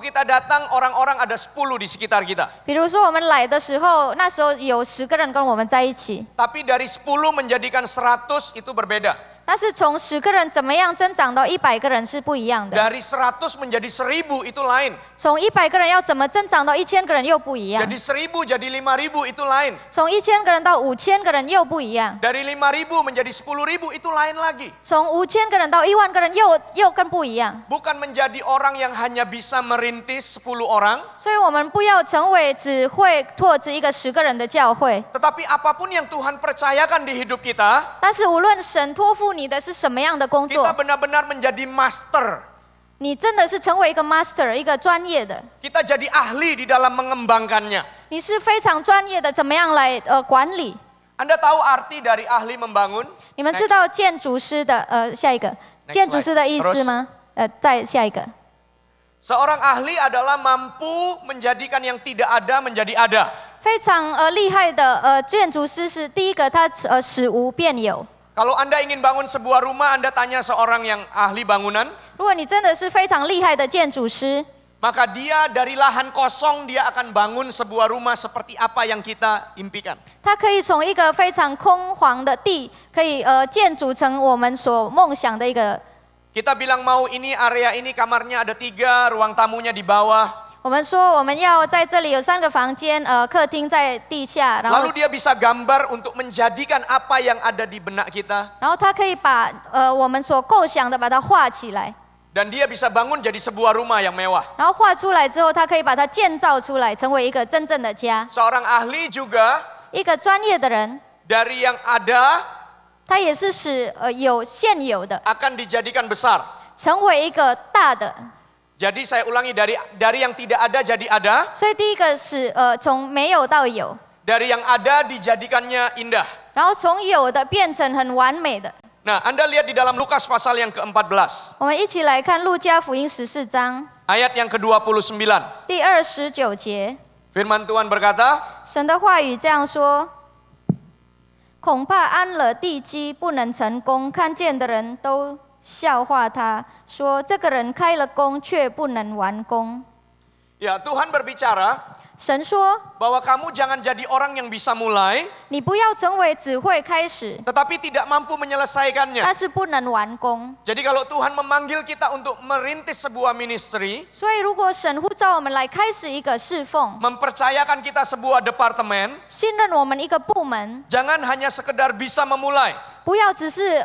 kita datang, orang-orang ada 10 di sekitar kita. 比如说我们来的时候，那时候有10个人跟我们在一起， Tapi dari 10 menjadikan 100 itu berbeda. 但是从10个人怎么样增长到100个人是不一样的。 Dari 100 menjadi 1000 itu lain. 从100个人要怎么增长到1000个人又不一样。 Jadi 1000 jadi 5000 itu lain. 从1000个人到5000个人又不一样。 Dari 5000 menjadi 10000 itu lain lagi. 从5000个人到10000个人又更不一样。 Bukan menjadi orang yang hanya bisa merintis 10 orang. 所以我们不要成为只会拓殖一个10个人的教会。 Tetapi apapun yang Tuhan percayakan di hidup kita, 但是无论神托付你的是什么样的工 kita 作， benar-benar menjadi master. 你真的是成为一个 master， 一个专业的， Kita jadi ahli di dalam mengembangkannya. 你是非常专业的，怎么样来管理？ Anda tahu arti dari ahli membangun? 你们知道建筑师的下一个建筑师的意思吗？再下一个。 Seorang ahli adalah mampu menjadikan yang tidak ada menjadi ada. 非常厉害的建筑师是第一个，他使无变有。 Kalau Anda ingin bangun sebuah rumah, Anda tanya seorang yang ahli bangunan, 如果你真的是非常厉害的建筑师， maka dia dari lahan kosong dia akan bangun sebuah rumah seperti apa yang kita impikan. 他可以从一个非常空旷的地，可以建筑成我们所梦想的一个。 Kita bilang mau ini area ini kamarnya ada 3, ruang tamunya di bawah. 我们说我们要在这里有3个房间，客厅在地下，然后 Lalu dia bisa gambar untuk menjadikan apa yang ada di benak kita. 然后他可以把我们所构想的把它画起来， Dan dia bisa bangun jadi sebuah rumah yang mewah. 然后画出来之后，他可以把它建造出来，成为一个真正的家。 Seorang ahli juga 一个专业的人， dari yang ada 他也是使现有的 akan dijadikan besar. 成为一个大的。 Jadi saya ulangi, dari yang tidak ada jadi ada, 所以第一个是从没有到有， dari yang ada dijadikannya indah. 然后从有的变成很完美的。 Nah, Anda lihat di dalam Lukas pasal yang ke-14, 我们一起来看路加福音14章 ayat yang ke-29. 第29节， Firman Tuhan berkata, 神的话语这样说：恐怕安了地基不能成功，看见的人都笑话他，说这个人开了工却不能完工。 ya Tuhan berbicara 神说， bahwa kamu jangan jadi orang yang bisa mulai, 你不要成为只会开始， tetapi tidak mampu menyelesaikannya. 但是不能完工。 Jadi kalau Tuhan memanggil kita untuk merintis sebuah ministry, 所以，如果神呼召我们来开始一个侍奉， mempercayakan kita sebuah departemen, 信任我们一个部门， jangan hanya sekedar bisa memulai, 不要只是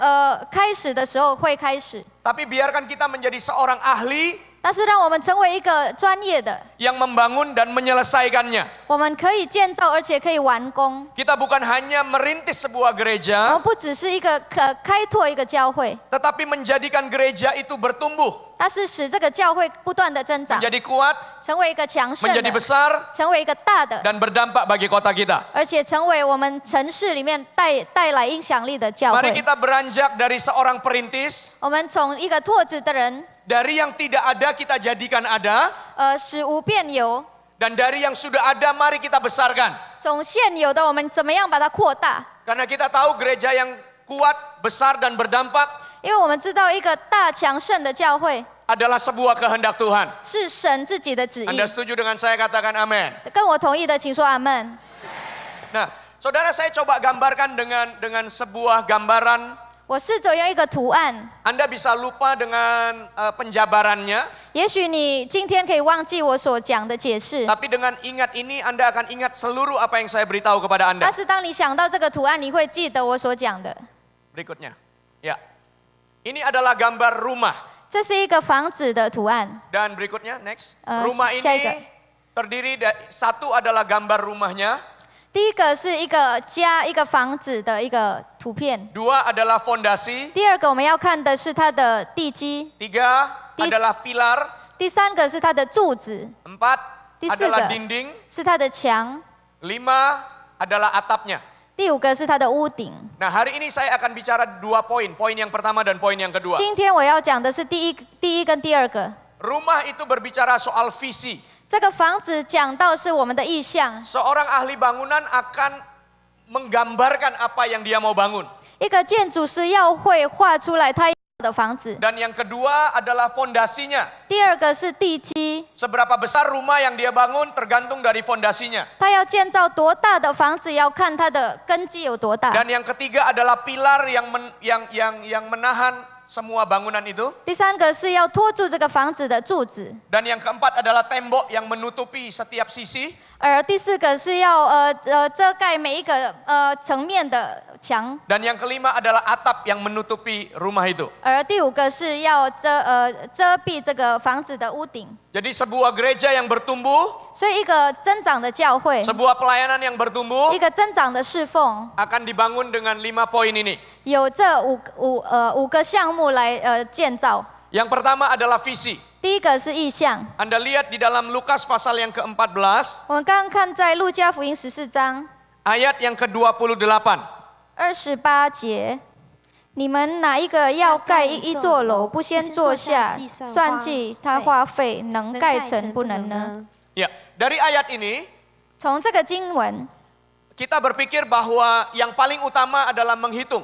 开始的时候会开始， tapi biarkan kita menjadi seorang ahli 但是让我们成为一个专业的， yang membangun dan menyelesaikannya. 我们可以建造而且可以完工。 Kita bukan hanya merintis sebuah 我 gereja, 们不只是一个开拓一个教会， tetapi menjadikan gereja itu bertumbuh, 但是使这个教会不断的增长， menjadi kuat, 成为一个强盛 menjadi 的， besar, 成为一个大的， dan berdampak bagi kota kita. 而且成为我们城市里面带来影响力的教 Mari 会。 kita beranjak dari seorang perintis, 我们从一个拓殖的人， dari yang tidak ada kita jadikan ada, 使无变有， dan dari yang sudah ada mari kita besarkan. 从现有的我们怎么样把它扩大？ Karena kita tahu gereja yang kuat, besar, dan berdampak 因为我们知道一个大强盛的教会 adalah sebuah kehendak Tuhan. 是神自己的旨意。 Anda setuju dengan saya? Katakan amin. 跟我同意的，请说阿门。 Nah, saudara, saya coba gambarkan dengan sebuah gambaran. 我试着用一个图案， Anda bisa lupa dengan penjabarannya, 也许你今天可以忘记我所讲的解释， tapi dengan ingat ini Anda akan ingat seluruh apa yang saya beritahu kepada Anda. 但是当你想到这个图案，你会记得我所讲的。 Berikutnya, ya, ini adalah gambar rumah. 这是一个房子的图案， Dan berikutnya, next, 呃， rumah 下一个。 ini terdiri dari satu adalah gambar rumahnya, 第一个是一个家、一个房子的一个图片。 dua adalah fondasi, 第二个我们要看的是它的地基， tiga Dis- adalah pilar, 第三个是它的柱子， empat adalah Dis- dinding, 是它的墙， lima adalah atapnya. 第五个是它的屋顶。 Nah, hari ini saya akan bicara 2 poin, poin yang pertama dan poin yang kedua. 今天我要讲的是第一跟第二个。 Rumah itu berbicara soal visi. 这个房子讲到是我们的意向， Seorang ahli bangunan akan menggambarkan apa yang dia mau bangun. 一个建筑师要会画出来他要的的房子。 Dan yang kedua adalah fondasinya. 第二个是地基， Seberapa besar rumah yang dia bangun tergantung dari fondasinya. 他要建造多大的房子，要看他的根基有多大。 Dan yang ketiga adalah pilar yang menahan semua bangunan itu. 第三个是要拖住这个房子的柱子， Dan yang keempat adalah tembok yang menutupi setiap sisi. 而第四个是要遮盖每一个层面的墙， Dan yang kelima adalah atap yang menutupi rumah itu. 而第五个是要遮蔽这个房子的屋顶。 Jadi sebuah gereja yang bertumbuh, 所以一个增长的教会， sebuah pelayanan yang bertumbuh 一个增长的侍奉， akan dibangun dengan 5 poin ini. 有这五个项目来建造。 Yang pertama adalah visi. 第一个是意向， Anda lihat di dalam Lukas pasal yang ke-14, 我们刚刚看在路加福音14章 ayat yang ke-28. 28节。 你们哪一个要盖一座楼，不先坐下算计它花费，能盖成不能呢？ Ya, dari ayat ini 从这个经文， kita berpikir bahwa yang paling utama adalah menghitung.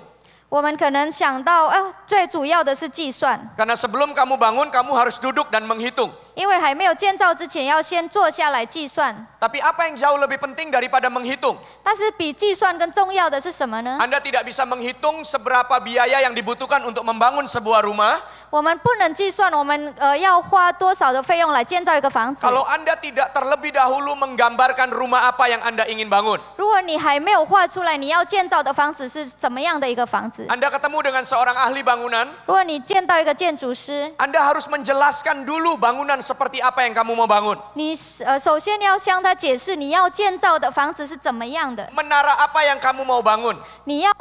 我们可能想到，最主要的是计算， Karena sebelum kamu bangun, kamu harus duduk dan menghitung. 因为还没有建造之前，要先坐下来计算。 Tapi apa yang jauh lebih penting daripada menghitung? 但是比计算更重要的是什么呢？ Anda tidak bisa menghitung seberapa biaya yang dibutuhkan untuk membangun sebuah rumah. 我们不能计算我们要花多少的费用来建造一个房子。 Kalau Anda tidak terlebih dahulu menggambarkan rumah apa yang Anda ingin bangun. 如果你还没有画出来你要建造的房子是怎么样的一个房子， Anda ketemu dengan seorang ahli bangunan, 如果你见到一个建筑师， Anda harus menjelaskan dulu bangunan seperti apa yang kamu mau bangun. 你首先要向他解释你要建造的房子是怎么样的， Menara apa yang kamu mau bangun. 你要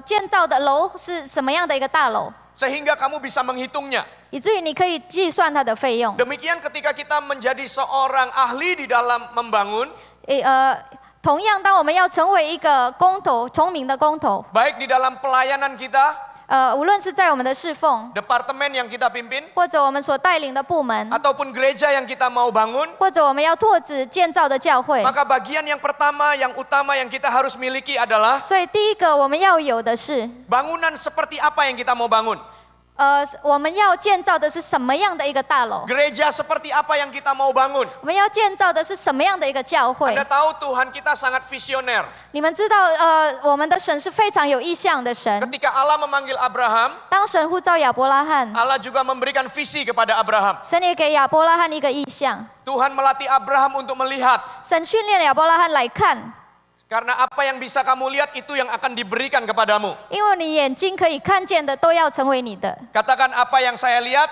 建造的楼是什么样的一个大楼， Sehingga kamu bisa menghitungnya. 以至于你可以计算它的费用。 Demikian ketika kita menjadi seorang ahli di dalam membangun, 同样，当我们要成为一个工头，聪明的工头， baik di dalam pelayanan kita, 无论是在我们的侍奉， departemen yang kita pimpin, 或者我们所带领的部门， ataupun gereja yang kita mau bangun, 或者我们要拓址建造的教会， maka bagian yang pertama, yang utama yang kita harus miliki adalah 所以第一个我们要有的是， bangunan seperti apa yang kita mau bangun. 我们要建造的是什么样的一个大楼？ Gereja seperti apa yang kita mau bangun. 我们要建造的是什么样的一个教会？ Anda tahu Tuhan kita sangat visioner. 你们知道，我们的神是非常有意向的神。 Ketika Allah memanggil Abraham, 当神呼召亚伯拉罕， Allah juga memberikan visi kepada Abraham. 神也给亚伯拉罕一个意向， Tuhan melatih Abraham untuk melihat. 神训练亚伯拉罕来看， Karena apa yang bisa kamu lihat itu yang akan diberikan kepadamu. 因为你眼睛可以看见的都要成为你的。 Katakan apa yang saya lihat,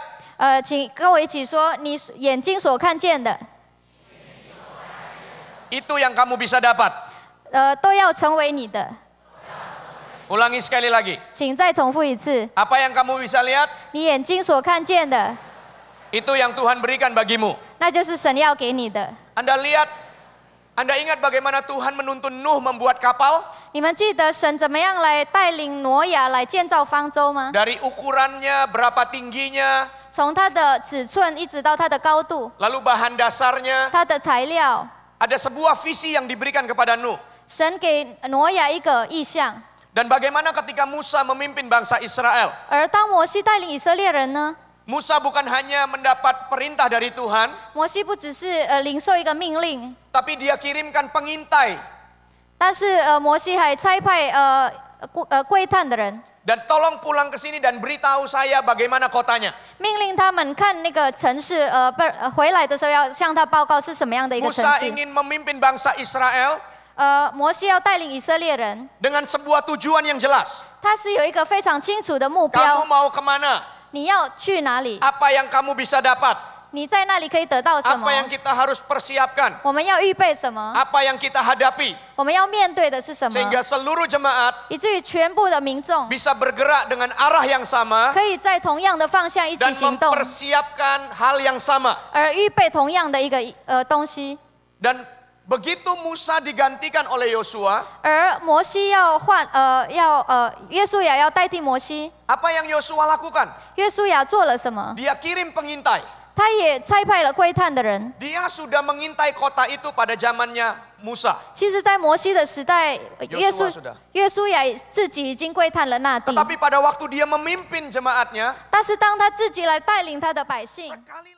请跟我一起说，你眼睛所看见的， itu yang kamu bisa dapat. 都要成为你的。 Ulangi sekali lagi. 请再重复一次， Apa yang kamu bisa lihat, 你眼睛所看见的， itu yang Tuhan berikan bagimu. 那就是神要给你的。 Anda lihat, Anda ingat bagaimana Tuhan menuntun Nuh membuat kapal? 你们记得神怎么样来带领挪亚来建造方舟吗？ Dari ukurannya, berapa tingginya, 从它的尺寸一直到它的高度， lalu bahan dasarnya. 它的材料， Ada sebuah visi yang diberikan kepada Nuh. 神给挪亚一个意象。 Dan bagaimana ketika Musa memimpin bangsa Israel? 而当摩西带领以色列人呢， Musa bukan hanya mendapat perintah dari Tuhan, 摩西不只是领受一个命令， tapi dia kirimkan pengintai 但是摩西还差派窥探的人， dan tolong pulang ke sini dan beritahu saya bagaimana kotanya. 命令他们看那个城市，回来的时候要向他报告是什么样的一个城 Musa 市。 ingin memimpin bangsa Israel 摩西要带领以色列人， dengan sebuah tujuan yang jelas. 他是有一个非常清楚的目 Kamu 标， mau kemana? 你要去哪里？ Apa yang kamu bisa dapat? 你在那里可以得到什么 Apa？yang kita harus persiapkan? 我们要预备什么？ Apa yang kita hadapi? 我们要面对的是什么？ Sehingga seluruh jemaat 以至于全部的民众 bisa bergerak dengan arah yang sama 可以在同样的方向一起 dan 行动， mempersiapkan hal yang sama. 而预备同样的一个东西。 Dan begitu Musa digantikan oleh Yosua, 而摩西要换约书亚要代替摩西， apa yang Yosua lakukan? 约书亚做了什么？ Dia kirim pengintai. 他也差派了窥探的人， Dia sudah mengintai kota itu pada zamannya Musa. 其实，在摩西的时代， Yosua sudah. 约书亚自己已经窥探了那地。 Tetapi pada waktu dia memimpin jemaatnya, 但是当他自己来带领他的百姓， sekali